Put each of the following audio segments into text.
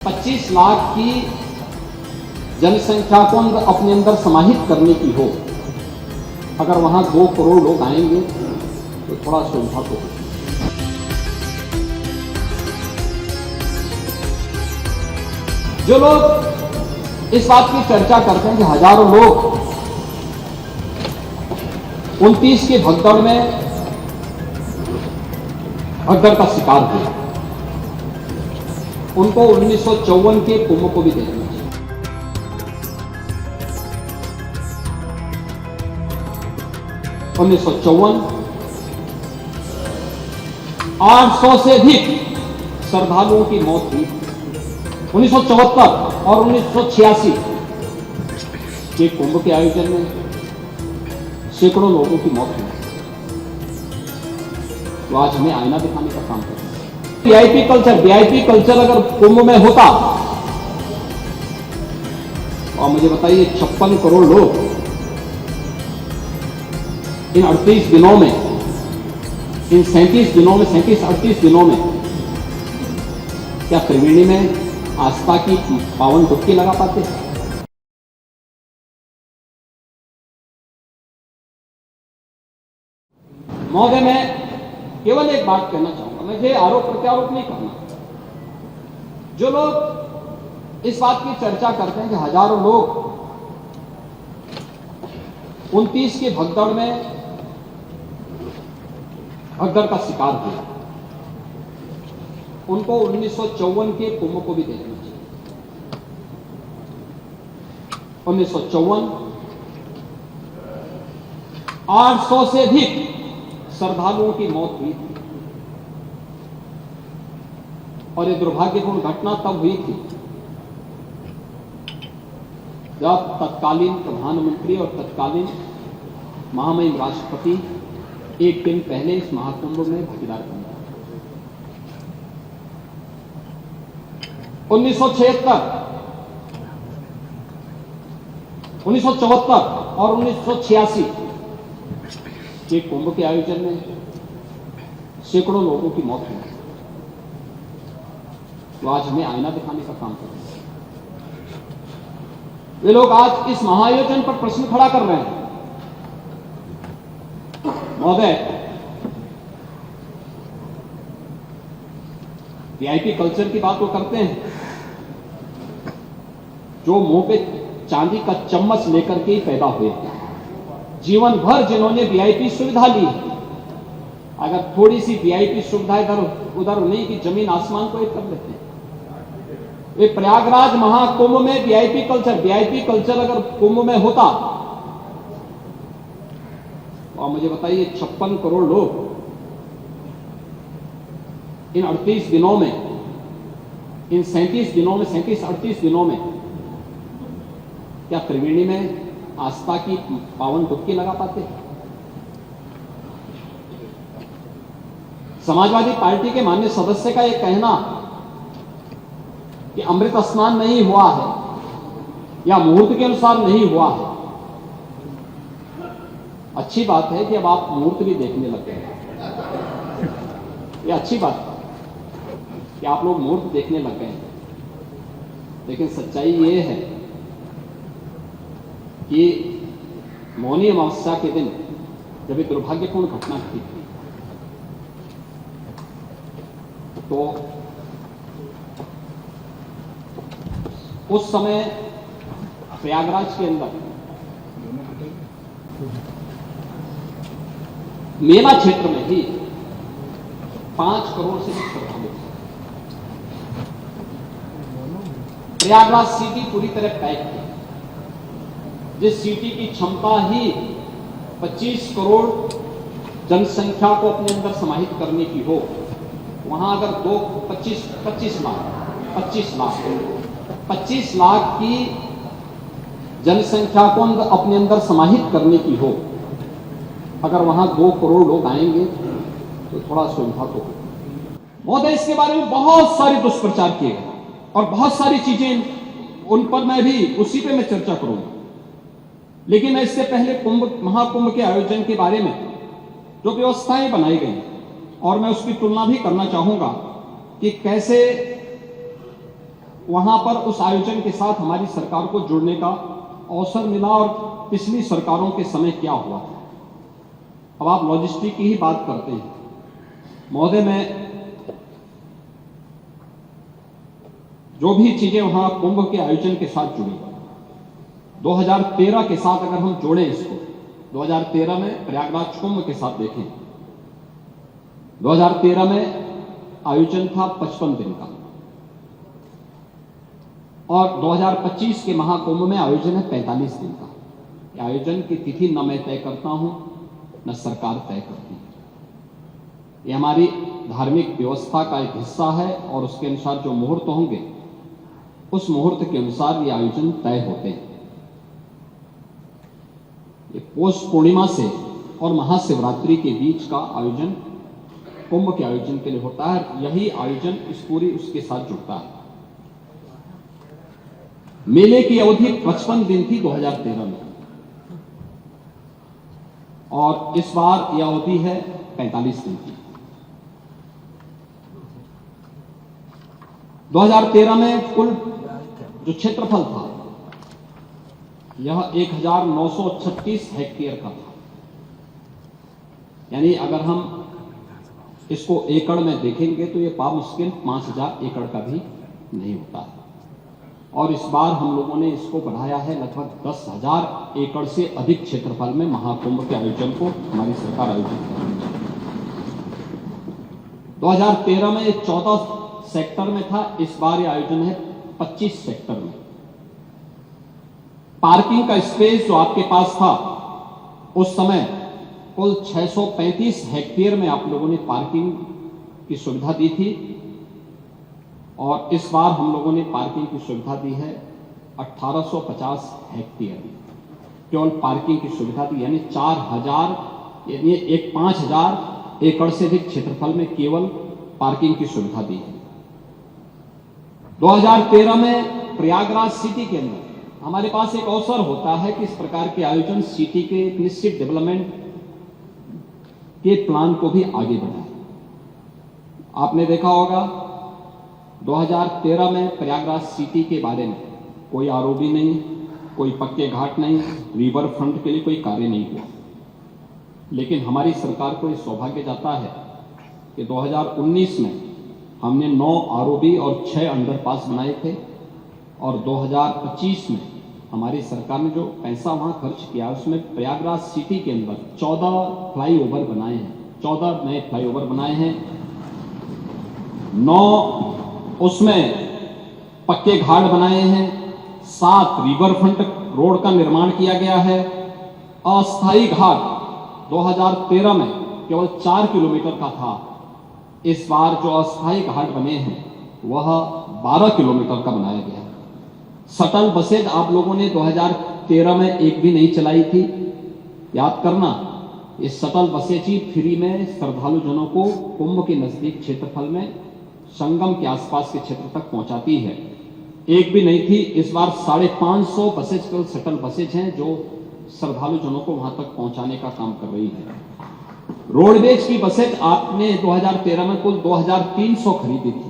25 लाख की जनसंख्या को अपने अंदर समाहित करने की हो, अगर वहां 2 करोड़ लोग आएंगे तो थोड़ा सुविधा तो होगी। जो लोग इस बात की चर्चा करते हैं कि हजारों लोग 29 की भगदड़ में भगदड़ का शिकार हुए, उनको 1954 के कुंभ को भी देखना चाहिए। 1954 800 से अधिक श्रद्धालुओं की मौत हुई। 1974 और 1986 के कुंभ के आयोजन में सैकड़ों लोगों की मौत हुई। तो आज हमें आईना दिखाने का काम करना है। वीआईपी कल्चर अगर कुंभ में होता तो मुझे बताइए 56 करोड़ लोग इन 38 दिनों में, इन 37 दिनों में, 37-38 दिनों में क्या त्रिवेणी में आस्था की पावन डुबकी लगा पाते? महोदय, मैं केवल एक बात कहना चाहूंगा, मुझे आरोप प्रत्यारोप नहीं करना। जो लोग इस बात की चर्चा करते हैं कि हजारों लोग 29 की भगदड़ में भगदड़ का शिकार हुए, उनको 1954 के कुंभ को भी देखना चाहिए। 1954 800 से अधिक श्रद्धालुओं की मौत हुई थी, और यह दुर्भाग्यपूर्ण घटना तब हुई थी जब तत्कालीन प्रधानमंत्री और तत्कालीन महामहिम राष्ट्रपति एक दिन पहले इस महाकुंभ में भागीदार बन गए। 1976, 1974 और 1986 के कुंभ के आयोजन में सैकड़ों लोगों की मौत हुई। तो आज हमें आईना दिखाने का काम करना है। वे लोग आज इस महाआयोजन पर प्रश्न खड़ा कर रहे हैं। महोदय, वीआईपी कल्चर की बात वो करते हैं जो मुंह पे चांदी का चम्मच लेकर के ही पैदा हुए, जीवन भर जिन्होंने वीआईपी सुविधा ली। अगर थोड़ी सी वीआईपी सुविधा इधर उधर नहीं की जमीन आसमान को एक कर देते हैं। वे प्रयागराज महाकुंभ में वीआईपी कल्चर अगर कुंभ में होता तो मुझे बताइए 56 करोड़ लोग इन 38 दिनों में, इन 37 दिनों में, 37-38 दिनों में क्या त्रिवेणी में आस्था की पावन डुबकी लगा पाते? समाजवादी पार्टी के माननीय सदस्य का यह कहना कि अमृत स्नान नहीं हुआ है या मुहूर्त के अनुसार नहीं हुआ है, अच्छी बात है कि अब आप मुहूर्त भी देखने लग गए। यह अच्छी बात है कि आप लोग मुहूर्त देखने लग गए, लेकिन सच्चाई यह है कि मौनी अमावस्या के दिन जब एक दुर्भाग्यपूर्ण घटना घटी थी, तो उस समय प्रयागराज के अंदर मेला क्षेत्र में ही 5 करोड़ से अधिक श्रद्धालु थे। प्रयागराज सिटी पूरी तरह पैक थी, जिस सिटी की क्षमता ही 25 करोड़ जनसंख्या को अपने अंदर समाहित करने की हो, वहां अगर 25 लाख की जनसंख्या को अपने अंदर समाहित करने की हो, अगर वहां 2 करोड़ लोग आएंगे तो थोड़ा सुविधा तो होगी। महोदय, इसके बारे में बहुत सारे दुष्प्रचार किए गए और बहुत सारी चीजें, उन पर मैं भी उसी पे मैं चर्चा करूंगा। लेकिन मैं इससे पहले महाकुंभ के आयोजन के बारे में जो व्यवस्थाएं बनाई गई, और मैं उसकी तुलना भी करना चाहूंगा कि कैसे वहां पर उस आयोजन के साथ हमारी सरकार को जुड़ने का अवसर मिला और पिछली सरकारों के समय क्या हुआ था। अब आप लॉजिस्टिक की ही बात करते हैं महोदय, मैं जो भी चीजें वहां कुंभ के आयोजन के साथ जुड़ी 2013 के साथ अगर हम जोड़ें इसको, 2013 में प्रयागराज कुंभ के साथ देखें, 2013 में आयोजन था 55 दिन का और 2025 के महाकुंभ में आयोजन है 45 दिन का। आयोजन की तिथि न मैं तय करता हूं न सरकार तय करती है, ये हमारी धार्मिक व्यवस्था का एक हिस्सा है और उसके अनुसार जो मुहूर्त होंगे उस मुहूर्त के अनुसार ये आयोजन तय होते हैं। ये पौष पूर्णिमा से और महाशिवरात्रि के बीच का आयोजन कुंभ के आयोजन के लिए होता है। यही आयोजन इस पूरी उसके साथ जुड़ता है। मेले की अवधि 55 दिन थी 2013 में और इस बार यह अवधि है 45 दिन की। 2013 में कुल जो क्षेत्रफल था यह 1936 हेक्टेयर का था, यानी अगर हम इसको एकड़ में देखेंगे तो ये मुश्किल 5000 एकड़ का भी नहीं होता। और इस बार हम लोगों ने इसको बढ़ाया है लगभग 10,000 एकड़ से अधिक क्षेत्रफल में महाकुंभ के आयोजन को हमारी सरकार आयोजित कर रही है। 2013 में 14 सेक्टर में था, इस बार ये आयोजन है 25 सेक्टर में। पार्किंग का स्पेस जो आपके पास था उस समय कुल 635 हेक्टेयर में आप लोगों ने पार्किंग की सुविधा दी थी और इस बार हम लोगों ने पार्किंग की सुविधा दी है 1850 हेक्टेयर में। केवल पार्किंग की सुविधा दी, यानी 4000 यानी 5000 एकड़ से अधिक क्षेत्रफल में केवल पार्किंग की सुविधा दी है। 2013 में प्रयागराज सिटी के अंदर हमारे पास एक अवसर होता है कि इस प्रकार के आयोजन सिटी के एक निश्चित डेवलपमेंट के प्लान को भी आगे बढ़ाए। आपने देखा होगा 2013 में प्रयागराज सिटी के बारे में कोई आरओबी नहीं, कोई पक्के घाट नहीं, रिवर फ्रंट के लिए कोई कार्य नहीं हुआ। लेकिन हमारी सरकार को यह सौभाग्य जाता है कि 2019 में हमने 9 आरओबी और 6 अंडरपास बनाए थे और 2025 में हमारी सरकार ने जो पैसा वहां खर्च किया उसमें प्रयागराज सिटी के अंदर 14 फ्लाईओवर बनाए हैं, 14 नए फ्लाईओवर बनाए हैं, 9 उसमें पक्के घाट बनाए हैं, 7 रिवर फ्रंट रोड का निर्माण किया गया है। अस्थायी घाट 2013 में केवल 4 किलोमीटर का था, इस बार जो अस्थायी घाट बने हैं वह 12 किलोमीटर का बनाया गया है। शटल बसेज आप लोगों ने 2013 में एक भी नहीं चलाई थी, याद करना। ये शटल बसेज ही फ्री में श्रद्धालु जनों को कुंभ के नजदीक क्षेत्रफल में संगम के आसपास के क्षेत्र तक पहुंचाती है, एक भी नहीं थी। इस बार 550 बसेज केवल शटल बसेज हैं जो श्रद्धालु जनों को वहां तक पहुंचाने का काम कर रही है। रोडवेज की बसेज आपने 2013 में कुल 2300 खरीदी थी,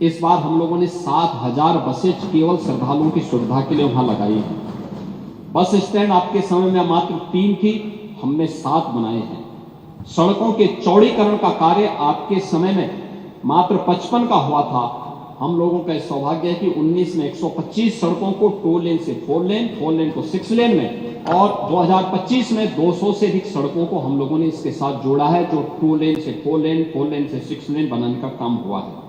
इस बार हम लोगों ने 7000 बसेज केवल श्रद्धालुओं की सुविधा के लिए वहां लगाई है। बस स्टैंड आपके समय में मात्र 3 थी, हमने 7 बनाए हैं। सड़कों के चौड़ीकरण का कार्य आपके समय में मात्र 55 का हुआ था, हम लोगों का सौभाग्य है कि 19 में 125 सड़कों को 2 लेन से 4 लेन, 4 लेन को 6 लेन में और 2025 में 200 से अधिक सड़कों को हम लोगों ने इसके साथ जोड़ा है, जो 2 लेन से 4 लेन, 4 लेन से 6 लेन बनाने का काम हुआ है।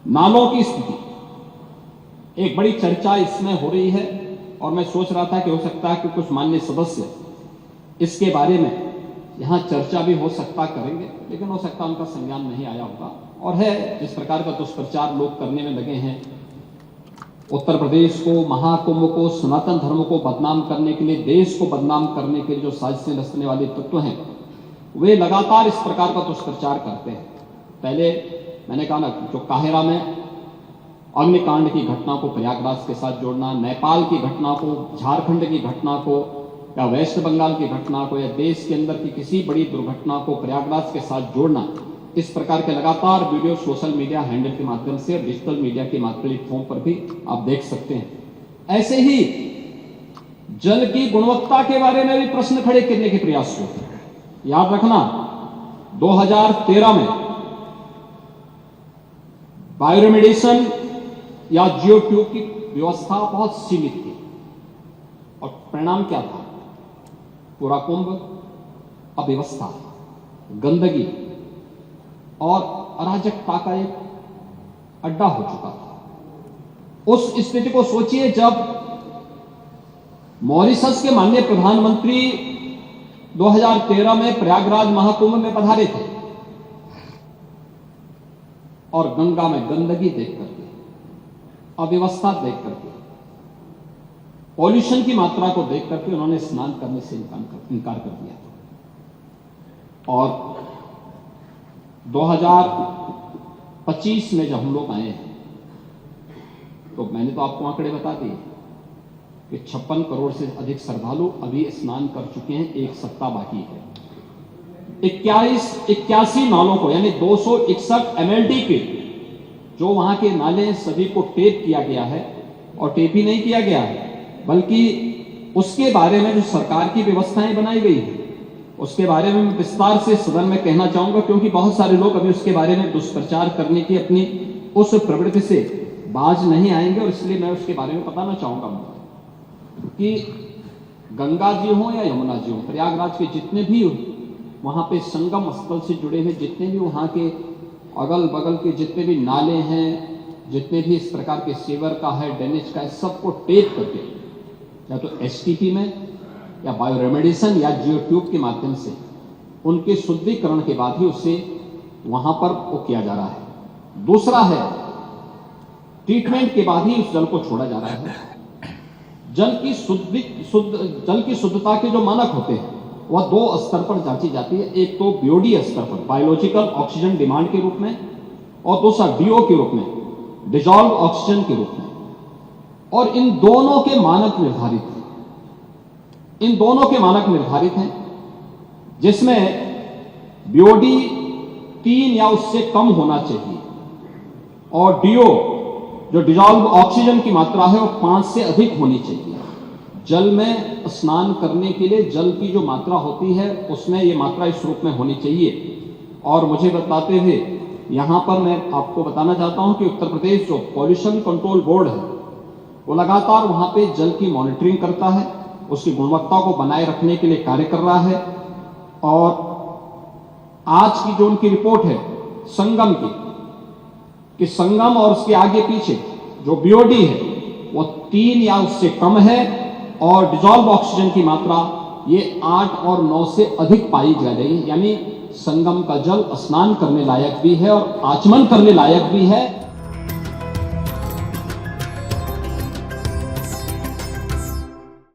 नालों की स्थिति, एक बड़ी चर्चा इसमें हो रही है और मैं सोच रहा था कि हो सकता है कि कुछ माननीय सदस्य इसके बारे में यहां चर्चा भी हो सकता करेंगे, लेकिन हो सकता उनका संज्ञान नहीं आया होगा। और है जिस प्रकार का दुष्प्रचार लोग करने में लगे हैं, उत्तर प्रदेश को, महाकुंभ को, सनातन धर्म को बदनाम करने के लिए, देश को बदनाम करने के लिए जो साजिशें रचने वाले तत्व हैं वे लगातार इस प्रकार का दुष्प्रचार करते हैं। पहले मैंने कहा ना, जो काहिरा में अग्निकांड की घटना को प्रयागराज के साथ जोड़ना, नेपाल की घटना को, झारखंड की घटना को या वेस्ट बंगाल की घटना को या देश के अंदर की किसी बड़ी दुर्घटना को प्रयागराज के साथ जोड़ना, इस प्रकार के लगातार वीडियो सोशल मीडिया हैंडल के माध्यम से और डिजिटल मीडिया के प्लेटफॉर्म पर भी आप देख सकते हैं। ऐसे ही जल की गुणवत्ता के बारे में भी प्रश्न खड़े करने के प्रयास हुए। याद रखना 2013 में बायोरेमेडिएशन या जियो ट्यूब की व्यवस्था बहुत सीमित थी और परिणाम क्या था? पूरा कुंभ अव्यवस्था, गंदगी और अराजकता का एक अड्डा हो चुका था। उस स्थिति को सोचिए जब मॉरिशस के माननीय प्रधानमंत्री 2013 में प्रयागराज महाकुंभ में पधारे थे और गंगा में गंदगी देख करके, अव्यवस्था देख करके, पॉल्यूशन की मात्रा को देख करके उन्होंने स्नान करने से इनकार कर दिया। और 2025 में जब हम लोग आए हैं तो मैंने तो आपको आंकड़े बता दिए कि 56 करोड़ से अधिक श्रद्धालु अभी स्नान कर चुके हैं, एक सप्ताह बाकी है। 81 नालों को यानी 261 MLD के जो वहां के नाले सभी को टेप किया गया है, और टेप ही नहीं किया गया है बल्कि उसके बारे में जो सरकार की व्यवस्थाएं बनाई गई है उसके बारे में मैं विस्तार से सदन में कहना चाहूंगा, क्योंकि बहुत सारे लोग अभी उसके बारे में दुष्प्रचार करने की अपनी उस प्रवृत्ति से बाज नहीं आएंगे, और इसलिए मैं उसके बारे में बताना चाहूंगा कि गंगा जी हो या यमुना जी हो, प्रयागराज के जितने भी वहां पे संगम स्थल से जुड़े हुए जितने भी वहां के अगल बगल के जितने भी नाले हैं, जितने भी इस प्रकार के सीवर का है, ड्रेनेज का है, सबको टेप करके या तो STP में या बायोरेमेडिएशन या जियो ट्यूब के माध्यम से उनके शुद्धिकरण के बाद ही उसे वहां पर वो किया जा रहा है। दूसरा है ट्रीटमेंट के बाद ही उस जल को छोड़ा जा रहा है। जल की शुद्धता के जो मानक होते हैं वह 2 स्तर पर जांची जाती है। एक तो BOD स्तर पर, बायोलॉजिकल ऑक्सीजन डिमांड के रूप में, और दूसरा DO के रूप में, डिजॉल्व ऑक्सीजन के रूप में। और इन दोनों के मानक निर्धारित हैं, इन दोनों के मानक निर्धारित हैं, जिसमें BOD 3 या उससे कम होना चाहिए और DO जो डिजॉल्व ऑक्सीजन की मात्रा है वो 5 से अधिक होनी चाहिए। जल में स्नान करने के लिए जल की जो मात्रा होती है उसमें ये मात्रा इस रूप में होनी चाहिए। और मुझे बताते हुए यहां पर मैं आपको बताना चाहता हूं कि उत्तर प्रदेश जो पॉल्यूशन कंट्रोल बोर्ड है वो लगातार वहां पे जल की मॉनिटरिंग करता है, उसकी गुणवत्ता को बनाए रखने के लिए कार्य कर रहा है। और आज की जो उनकी रिपोर्ट है संगम की, कि संगम और उसके आगे पीछे जो BOD है वो 3 या उससे कम है, और डिजॉल्व ऑक्सीजन की मात्रा ये 8 और 9 से अधिक पाई जा रही है। यानी संगम का जल स्नान करने लायक भी है और आचमन करने लायक भी है।